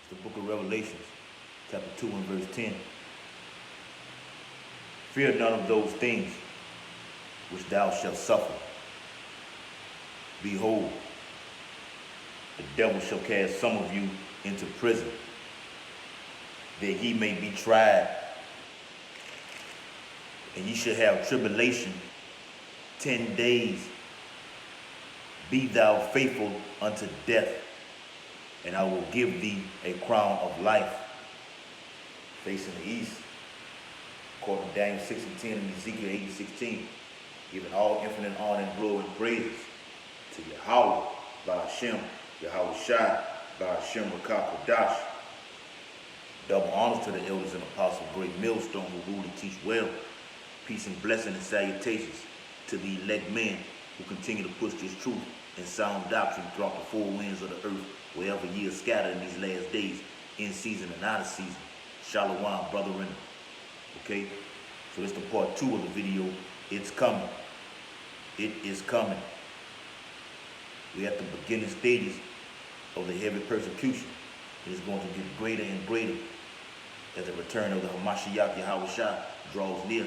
The book of Revelations, chapter 2 and verse 10. Fear none of those things which thou shalt suffer. Behold, the devil shall cast some of you into prison, that ye may be tried, and ye shall have tribulation 10 days. Be thou faithful unto death, and I will give thee a crown of life. Facing the east, according to Daniel 6 and 10 and Ezekiel 8 and 16, giving all infinite honor and glory and praises to Yahweh, Ba'ashem, Yahweh Shai, Ba'ashem Rakah Kodash. Double honors to the elders and apostles, great millstone who rule and teach well. Peace and blessing and salutations to the elect men who continue to push this truth and sound doctrine throughout the four winds of the earth, wherever ye are scattered in these last days, in season and out of season. Shalom, brethren. Okay, so this is the part 2 of the video. It's coming. It is coming. We're at the beginning stages of the heavy persecution. It is going to get greater and greater as the return of the Hamashiach Yahweh Shai draws near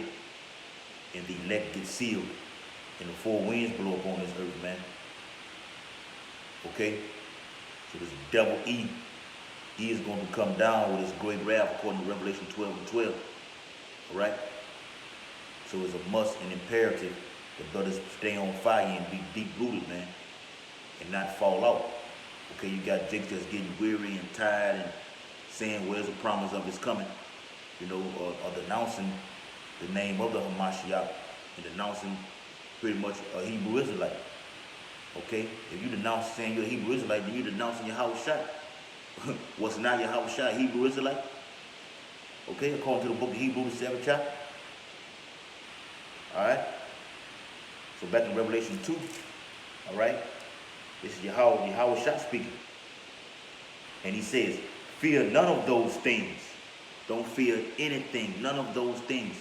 and the elect get sealed and the four winds blow up on this earth, man. Okay? So this devil E is going to come down with his great wrath according to Revelation 12 and 12. Alright? So it's a must and imperative that brothers stay on fire and be deep-rooted, man, and not fall out. Okay, you got jakes that's getting weary and tired and saying where's the promise of his coming, you know, or denouncing the name of the Hamashiach and denouncing pretty much a Hebrew Israelite. Okay, if you denounce saying you're a Hebrew Israelite, then you're denouncing Yahweh Shai. What's not Yahweh Shai, Hebrew Israelite? Okay, according to the book of Hebrews, the 7th chapter. Alright, so back in Revelation 2, alright, this is Yahweh Shai speaking. And he says, fear none of those things. Don't fear anything, none of those things.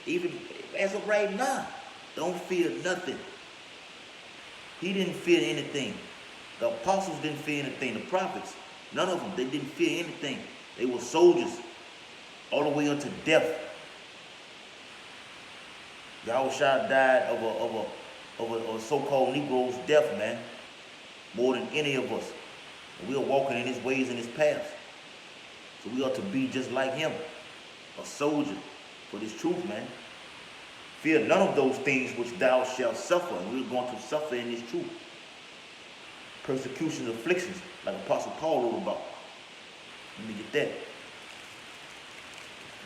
Even as of right now, don't fear nothing. He didn't fear anything. The apostles didn't fear anything. The prophets, none of them, they didn't fear anything. They were soldiers all the way unto death. Yahweh Shai died of a so-called Negro's death, man, more than any of us. And we are walking in his ways and his paths. So we ought to be just like him, a soldier for this truth, man. Fear none of those things which thou shalt suffer. And we're going to suffer in this truth. Persecutions, afflictions, like Apostle Paul wrote about. Let me get that.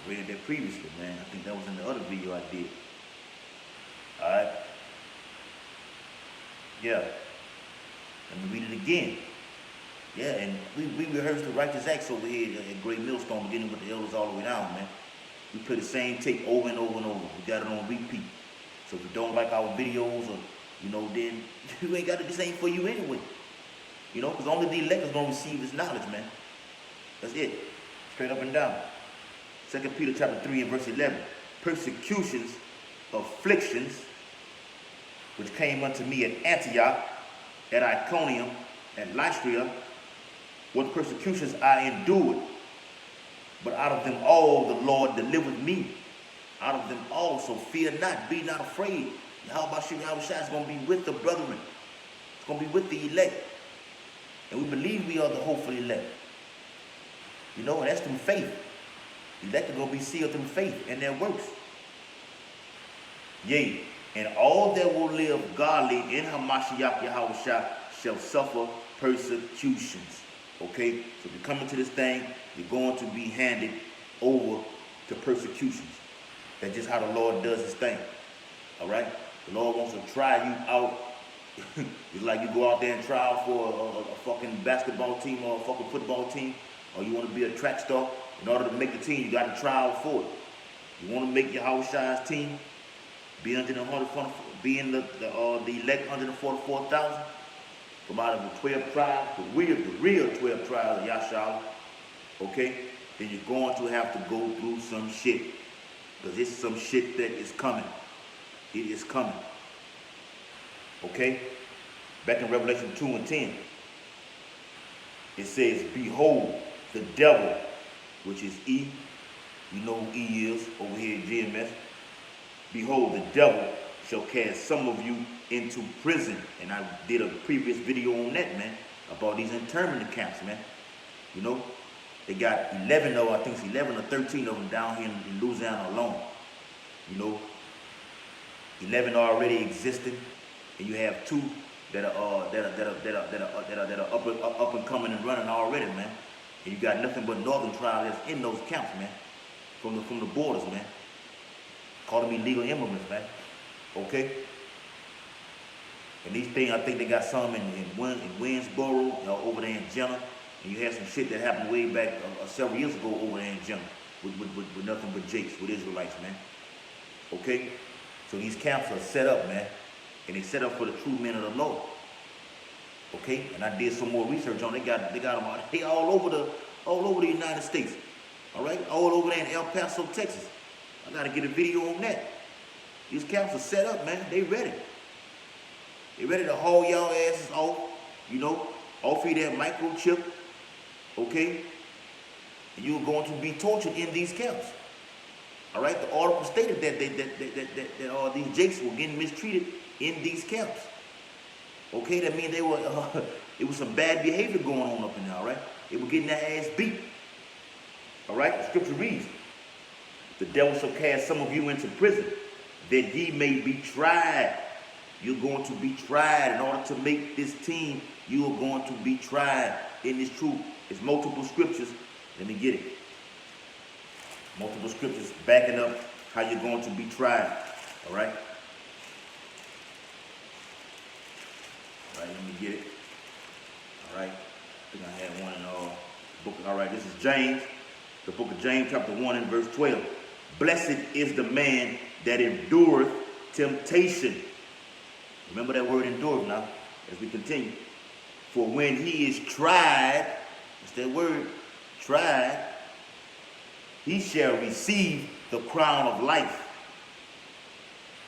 I read that previously, man. I think that was in the other video I did. Alright? Yeah. Let me read it again. Yeah, and we rehearsed the righteous acts over here at Great Millstone, beginning with the elders all the way down, man. We play the same tape over and over and over. We got it on repeat. So if you don't like our videos, or then you ain't got it. This ain't for you anyway. Because only the elect is gonna receive this knowledge, man. That's it. Straight up and down. 2 Peter chapter 3 and verse 11. Persecutions, afflictions, which came unto me at Antioch, at Iconium, at Lystra, what persecutions I endured. But out of them all the Lord delivered me. Out of them all, so fear not, be not afraid. Yahweh Shai is going to be with the brethren. It's going to be with the elect. And we believe we are the hopeful elect. And that's through faith. The elect are going to be sealed through faith and their works. Yea, and all that will live godly in Hamashiach Yahweh Shai shall suffer persecutions. Okay? So if you come into this thing, you're going to be handed over to persecutions. That's just how the Lord does his thing. Alright? The Lord wants to try you out. It's like you go out there and try out for a fucking basketball team or a fucking football team, or you want to be a track star. In order to make the team, you got to try out for it. You want to make Yahweh Shai's team, be in the elect 144,000 from out of the 12 tribes, the real 12 tribes of Yahshua, okay? Then you're going to have to go through some shit. Because it's some shit that is coming. It is coming. Okay? Back in Revelation 2 and 10, it says, behold, the devil, which is E, we know who E is over here at GMS. Behold, the devil shall cast some of you into prison. And I did a previous video on that, man, about these internment camps, man. You know, they got 11 of, I think it's 11 or 13 of them down here in Louisiana alone. You know, 11 already existing, and you have 2 that are up and coming and running already, man. And you got nothing but northern tribes that's in those camps, man, from the borders, man. Calling me legal immigrants, man. Okay. And these things, I think they got some in Winsboro, over there in Jenner. And you had some shit that happened way back several years ago over there in Jenner with nothing but Jakes, with Israelites, man. Okay? So these camps are set up, man. And they set up for the true men of the Lord. Okay? And I did some more research on it. They got them all over the United States. All right? All over there in El Paso, Texas. I got to get a video on that. These camps are set up, man. They ready. They ready to haul y'all asses off, you know, offer you that microchip, okay? And you're going to be tortured in these camps. All right? The article stated that these Jakes were getting mistreated in these camps. Okay? That means they were, it was some bad behavior going on up in there, all right? They were getting their ass beat. All right? The scripture reads, the devil shall cast some of you into prison, that ye may be tried. You're going to be tried. In order to make this team, you are going to be tried in this truth. It's multiple scriptures. Let me get it. Multiple scriptures backing up how you're going to be tried. All right? All right, let me get it. All right. I think I had one in the book. All right, this is James. The book of James, chapter 1 and verse 12. Blessed is the man that endureth temptation. Remember that word endureth now, as we continue. For when he is tried, what's that word? Tried, he shall receive the crown of life,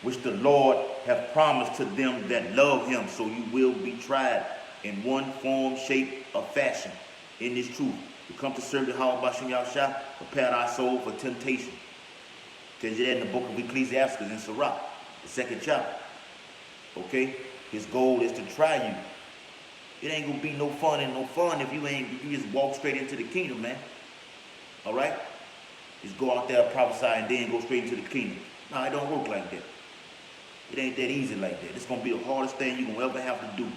which the Lord hath promised to them that love him. So you will be tried in one form, shape, or fashion in this truth. We come to serve the Yahweh B'Shem Yahushua, prepare our soul for temptation. Tells you that in the book of Ecclesiastes in Sirach, the 2nd chapter. Okay? His goal is to try you. It ain't gonna be no fun if you just walk straight into the kingdom, man. All right? Just go out there, prophesy, and then go straight into the kingdom. No, it don't work like that. It ain't that easy like that. It's gonna be the hardest thing you're gonna ever have to do.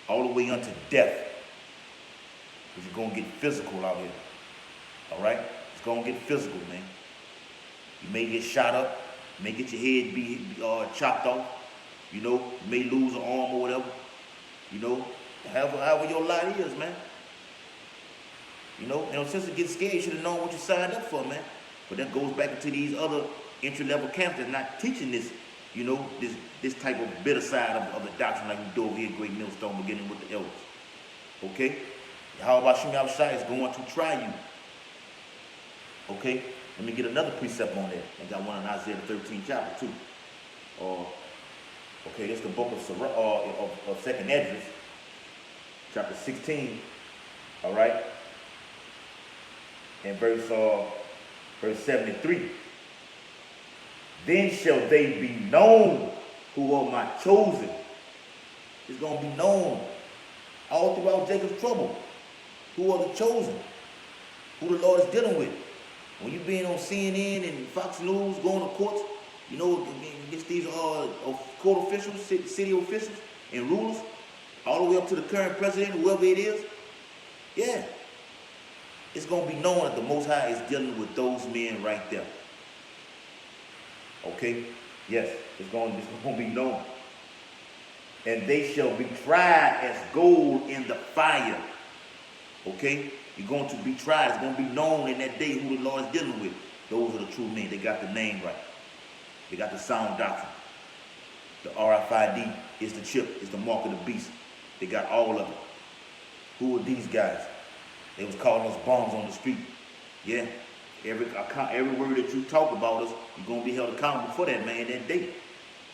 All the way unto death. Because you're gonna get physical out here. All right? It's gonna get physical, man. You may get shot up, you may get your head be chopped off, you know, you may lose an arm or whatever, you know, however your life is, man. You know, since it gets scared, you should have known what you signed up for, man. But that goes back into these other entry-level camps that's not teaching this, you know, this type of bitter side of the doctrine like we do over here at Great Millstone, beginning with the elders. Okay? How about Shem Yahushua is going to try you? Okay? Let me get another precept on that. I got one in Isaiah 13 chapter 2. Okay, this is the book of 2nd Esdras, chapter 16. All right? And verse 73. Then shall they be known who are my chosen. It's going to be known all throughout Jacob's trouble. Who are the chosen? Who the Lord is dealing with. When you being on CNN and Fox News, going to courts, you know, against these court officials, city officials, and rulers, all the way up to the current president, whoever it is, yeah, it's going to be known that the Most High is dealing with those men right there. Okay? Yes, it's going to be known. And they shall be tried as gold in the fire. Okay? You're going to be tried. It's going to be known in that day who the Lord is dealing with. Those are the true men. They got the name right. They got the sound doctrine. The RFID is the chip, is the mark of the beast. They got all of it. Who are these guys? They was calling us bombs on the street. Yeah. Every word that you talk about us, you're going to be held accountable for that, man, that day.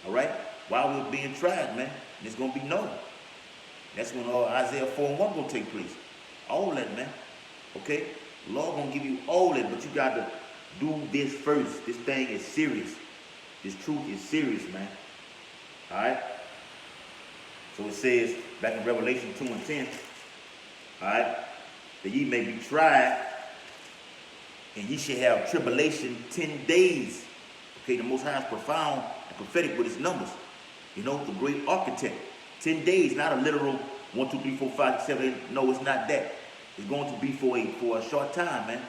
All right? While we're being tried, man. And it's going to be known. That's when Isaiah 4:1 going to take place. All that, man. Okay? The Lord gonna give you all that, but you got to do this first. This thing is serious. This truth is serious, man. All right? So it says back in Revelation 2 and 10, all right, that ye may be tried, and ye shall have tribulation 10 days. Okay, the Most High is profound and prophetic with his numbers. You know, the great architect. 10 days, not a literal 1, 2, 3, 4, 5, 7, 8. No, it's not that. It's going to be for a short time, man.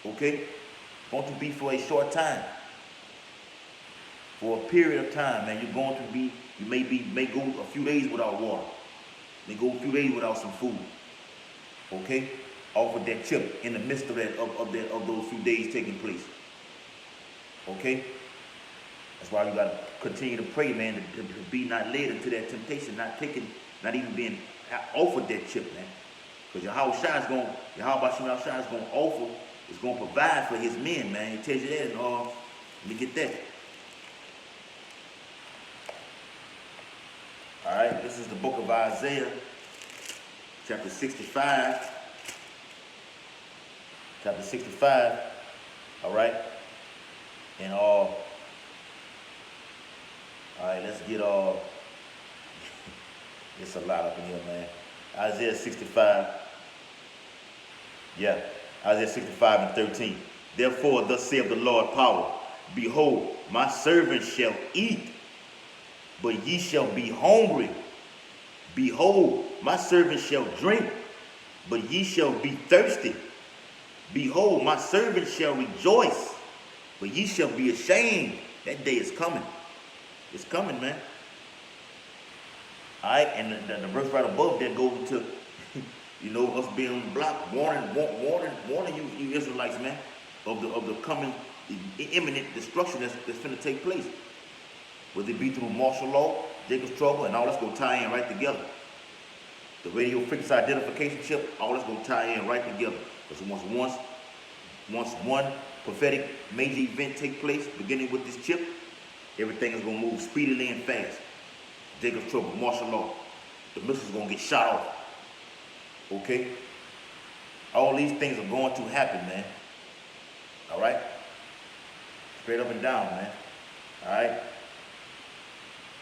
Okay? Going to be for a short time. For a period of time, man. You're going to be, you may go a few days without water. May go a few days without some food. Okay? Off of that chip in the midst of that of those few days taking place. Okay? That's why you gotta continue to pray, man, to be not led into that temptation, not even being offered that chip, man. Because Yahweh Shai is gonna offer, is gonna provide for his men, man. He tells you that, and let me get that. Alright, this is the book of Isaiah, chapter 65. Chapter 65. Alright. And all right, let's get it's a lot up in here, man. Isaiah 65. Yeah, Isaiah 65 and 13. Therefore, thus saith the Lord power, behold, my servant shall eat, but ye shall be hungry. Behold, my servant shall drink, but ye shall be thirsty. Behold, my servant shall rejoice, but ye shall be ashamed. That day is coming. It's coming, man. All right, and the verse right above that goes into, you know, us being on the block, warning you Israelites, man, of the coming, imminent destruction that's finna take place. Whether it be through martial law, Jacob's trouble, and all that's gonna tie in right together. The radio frequency identification chip, all that's gonna tie in right together. Because once one prophetic major event take place, beginning with this chip, everything is gonna move speedily and fast. Jacob's trouble, martial law. The missiles gonna get shot off. Okay? All these things are going to happen, man. All right? Straight up and down, man. All right?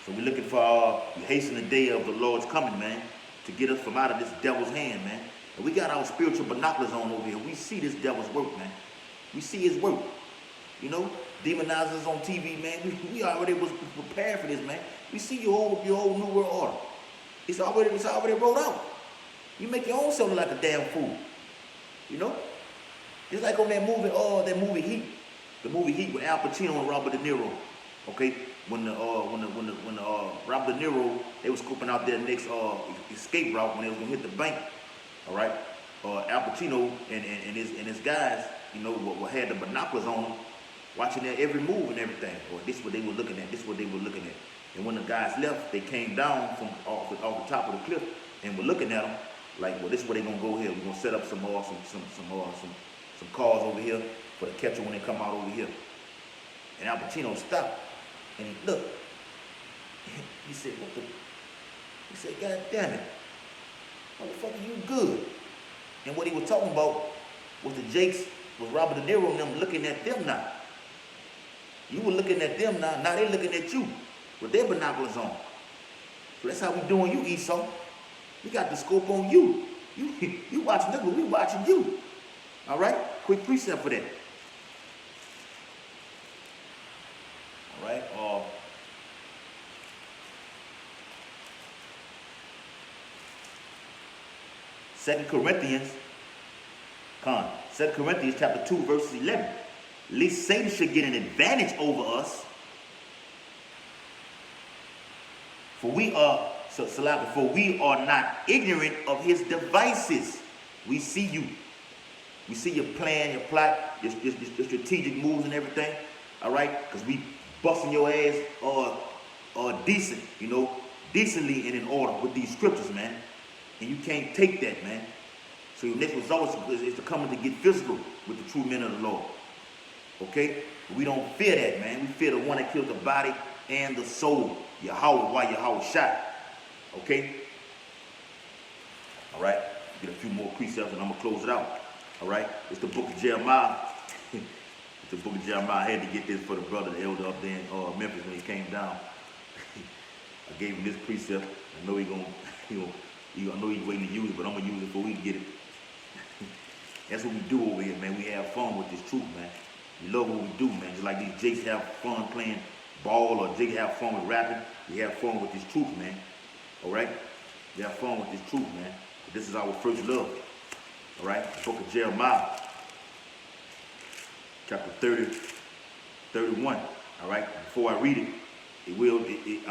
So we're looking for, we hasten the day of the Lord's coming, man, to get us from out of this devil's hand, man. And we got our spiritual binoculars on over here. We see this devil's work, man. We see his work. You know, demonizers on TV, man. We already was prepared for this, man. We see your whole New World Order. It's already rolled out. You make your own self look like a damn fool. You know? It's like on that movie Heat. The movie Heat with Al Pacino and Robert De Niro. Okay? When Robert De Niro, they was scoping out their next escape route when they was gonna hit the bank. All right? Al Pacino and his guys, you know, had the binoculars on them, watching their every move and everything. Or this is what they were looking at. This is what they were looking at. And when the guys left, they came down from off the top of the cliff and were looking at them like, well, this is where they gonna go here. We're gonna set up some cars over here for the catcher when they come out over here. And Al Pacino stopped and he looked. He said, he said, God damn it, motherfucker, you good. And what he was talking about was the Jakes, was Robert De Niro and them looking at them now. You were looking at them now. Now they looking at you with their binoculars on. So that's how we doing you, Esau. We got the scope on you. You watching us, but we watching you. All right? Quick precept for that. All right? 2 Corinthians chapter 2, verse 11. Lest Satan should get an advantage over us. For we are not ignorant of his devices. We see you. We see your plan, your plot, your strategic moves and everything. All right? Because we busting your ass decent, you know, decently and in order with these scriptures, man. And you can't take that, man. So your next result is to come to get physical with the true men of the Lord. Okay? But we don't fear that, man. We fear the one that kills the body and the soul. Yahweh, why Yahweh shot. Okay? All right? Get a few more precepts and I'm going to close it out. All right? It's the book of Jeremiah. It's the book of Jeremiah. I had to get this for the brother, the elder up there in Memphis when he came down. I gave him this precept. I know I know he's waiting to use it, but I'm going to use it before we get it. That's what we do over here, man. We have fun with this truth, man. We love what we do, man. Just like these Jakes have fun playing ball or Jake have fun with rapping, we have fun with this truth, man. All right? We have fun with this truth, man. This is our first love. All right? The book of Jeremiah, chapter 30, 31. All right? Before I read it, we over here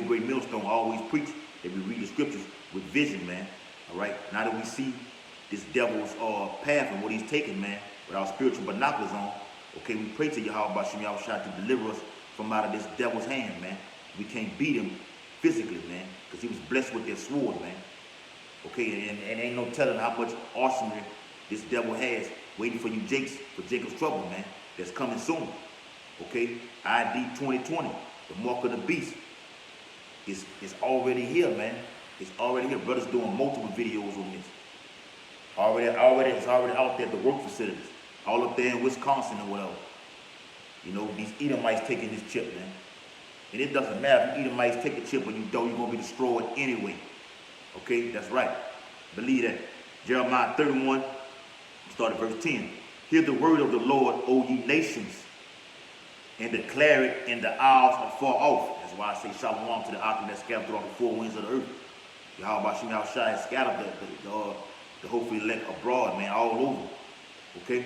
at Great Millstone always preach that we read the scriptures with vision, man. All right? Now that we see this devil's path and what he's taking, man, with our spiritual binoculars on, okay, we pray to Yahweh Shem Yahushua to deliver us from out of this devil's hand, man. We can't beat him physically, man, because he was blessed with that sword, man. Okay, and ain't no telling how much arsenal this devil has waiting for you Jakes, for Jacob's trouble, man, that's coming soon. Okay, ID 2020, the mark of the beast, is already here, man. It's already here. Brothers doing multiple videos on this. It's already out there at the work facilities, all up there in Wisconsin or whatever. You know, these Edomites taking this chip, man. And it doesn't matter if Edomites take the chip or you don't, you're going to be destroyed anyway. Okay, that's right. Believe that. Jeremiah 31, start at verse 10. Hear the word of the Lord, O ye nations, and declare it in the isles afar off. That's why I say shalom to the Akim that scattered throughout the four winds of the earth. Yahweh Shem Yahushua has scattered the hopefully elect abroad, man, all over. Okay?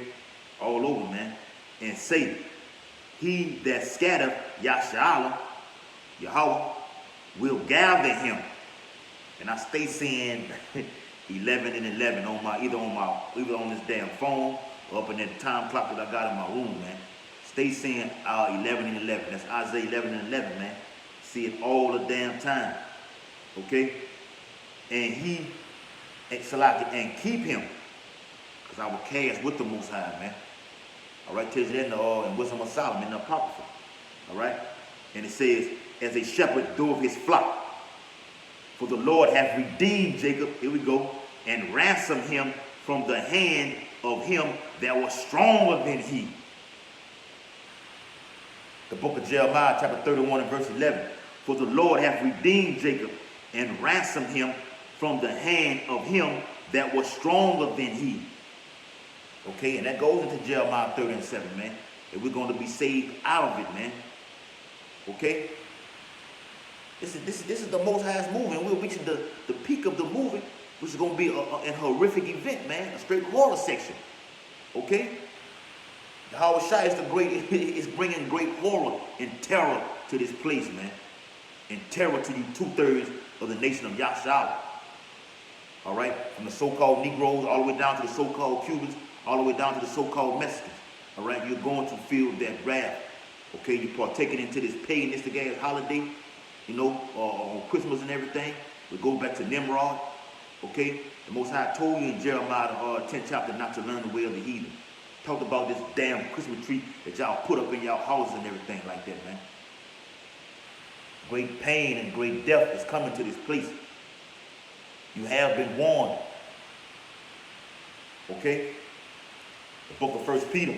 All over, man. And say, he that scattereth Yashala, Yahweh, will gather him. And I stay saying 11 and 11 on either on this damn phone or up in that time clock that I got in my room, man. Stay saying 11 and 11. That's Isaiah 11 and 11, man. See it all the damn time. Okay? And he, and keep him, because I will cast with the Most High, man. All right, tells you that in Wisdom of Solomon, in the Apocrypha. All right? And it says, as a shepherd doeth his flock, for the Lord hath redeemed Jacob, here we go, and ransomed him from the hand of him that was stronger than he. The book of Jeremiah, chapter 31 and verse 11. For the Lord hath redeemed Jacob and ransomed him from the hand of him that was stronger than he. Okay, and that goes into Jeremiah 30 and 7, man. And we're going to be saved out of it, man. Okay? This is the Most High's movie, and we're reaching the peak of the movie, which is going to be an horrific event, man. A straight horror section. Okay? The Howard Shai is bringing great horror and terror to this place, man. And terror to you 2/3 of the nation of Yahshua. All right? From the so-called Negroes all the way down to the so-called Cubans, all the way down to the so-called Mexicans. All right? You're going to feel that wrath. Okay? You're partaking into this paganistic ass holiday, you know, on Christmas and everything. We go back to Nimrod. Okay? The Most High told you in Jeremiah, 10th chapter, not to learn the way of the heathen. Talked about this damn Christmas tree that y'all put up in y'all houses and everything like that, man. Great pain and great death is coming to this place. You have been warned. Okay? The book of 1 Peter,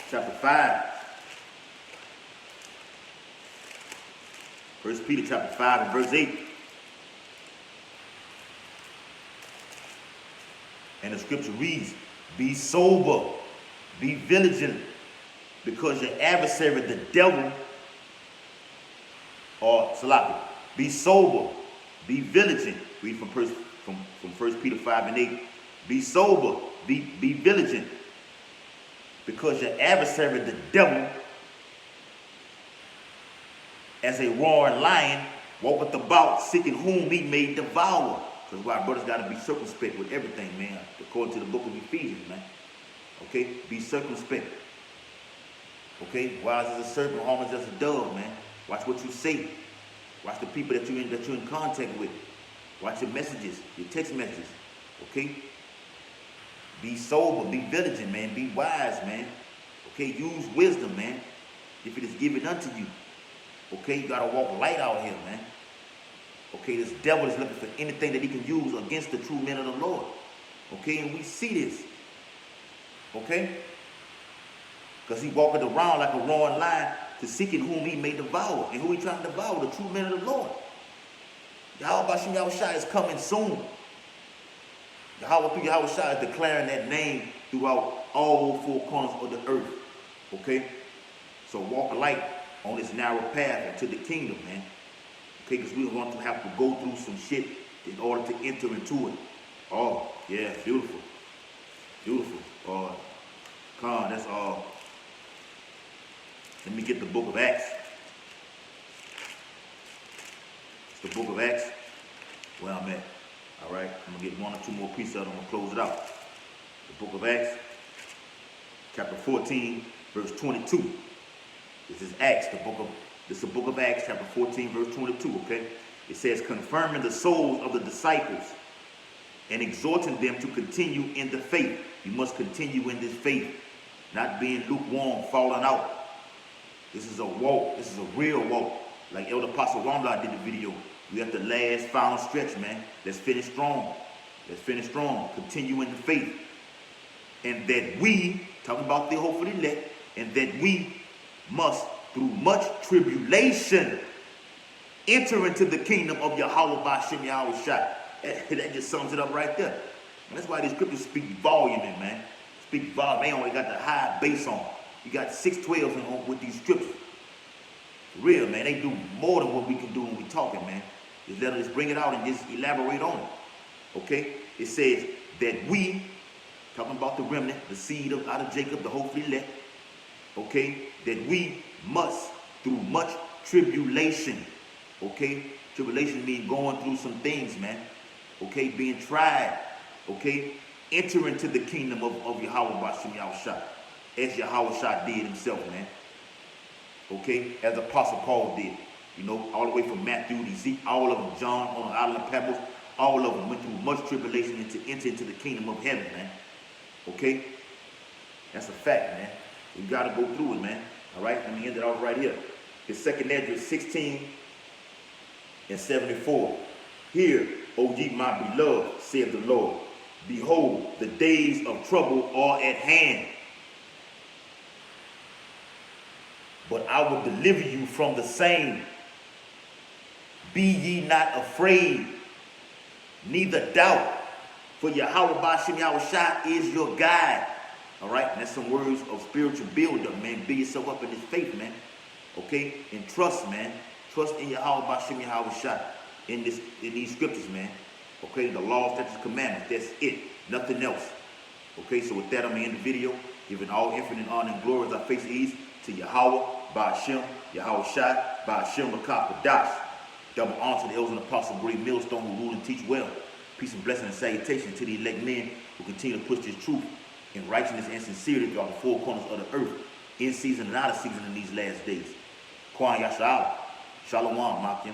chapter 5. 1 Peter chapter 5 and verse 8. And the scripture reads, be sober, be vigilant, because your adversary, the devil, or Salaki, be sober, be vigilant. Read from 1 Peter 5 and 8. Be sober, be vigilant, because your adversary, the devil, as a roaring lion, walketh about, seeking whom he may devour. That's why brothers got to be circumspect with everything, man, according to the book of Ephesians, man. Okay? Be circumspect. Okay? Wise as a serpent, harmless as a dove, man. Watch what you say. Watch the people that you're in contact with. Watch your messages, your text messages. Okay? Be sober, be vigilant, man. Be wise, man. Okay? Use wisdom, man, if it is given unto you. Okay? You got to walk light out here, man. Okay, this devil is looking for anything that he can use against the true men of the Lord. Okay, and we see this. Okay? Because he walking around like a roaring lion to seeking whom he may devour. And who he trying to devour? The true men of the Lord. Yahweh Bashim Yahushua is coming soon. Yahweh Shai is declaring that name throughout all four corners of the earth. Okay? So walk light on this narrow path into the kingdom, man. Okay, because we're going to have to go through some shit in order to enter into it. Oh, yeah, beautiful. Beautiful. Con, that's all. Let me get the book of Acts. It's the book of Acts where I'm at. All right, I'm going to get one or two more precepts. I'm going to close it out. The book of Acts, chapter 14, verse 22. This is Acts, this is the book of Acts, chapter 14, verse 22, okay? It says, confirming the souls of the disciples and exhorting them to continue in the faith. You must continue in this faith, not being lukewarm, falling out. This is a walk. This is a real walk. Like Elder Apostle Wambla did the video. We have the last final stretch, man. Let's finish strong. Let's finish strong. Continue in the faith. And that we, talking about the hopeful elect, and that we must, through much tribulation, enter into the kingdom of Yahweh Bashim Yahushua. That just sums it up right there. And that's why these scriptures speak volume, man. Speak volume. They only got the high base on. You got 612s with these scriptures. For real, man. They do more than what we can do when we talking, man. Just let us bring it out and just elaborate on it. Okay? It says that we, talking about the remnant, the seed out of Jacob, the hopeful elect, okay, that we must, through much tribulation, okay? Tribulation means going through some things, man. Okay, being tried, okay? Enter into the kingdom of Yahweh Bashim Yahushua, as Yahweh Shah did himself, man. Okay, as Apostle Paul did. You know, all the way from Matthew to Ezekiel, all of them, John on the island of Patmos, all of them went through much tribulation to enter into the kingdom of heaven, man. Okay? That's a fact, man. We got to go through it, man. All right? Let me end it off right here. It's 2nd Ezra 16 and 74. Hear, O ye my beloved, saith the Lord. Behold, the days of trouble are at hand. But I will deliver you from the same. Be ye not afraid, neither doubt, for Yahweh Bashim Yahushua is your guide. All right, and that's some words of spiritual build-up, man. Build yourself up in this faith, man. Okay, and trust, man. Trust in Yahweh Bashim Yahushua in these scriptures, man. Okay, the law, statutes, commandments. That's it. Nothing else. Okay, so with that, I'm gonna end the video, giving all infinite honor and glory as I face the east to Yahweh Bashim Yahushua Bashim Makapadash. Double honor to the elders and apostles, great millstone who rule and teach well. Peace and blessing and salutation to the elect men who continue to push this truth in righteousness and sincerity throughout the four corners of the earth, in season and out of season in these last days. Kwan Yasha'Allah. Shalom, Makim.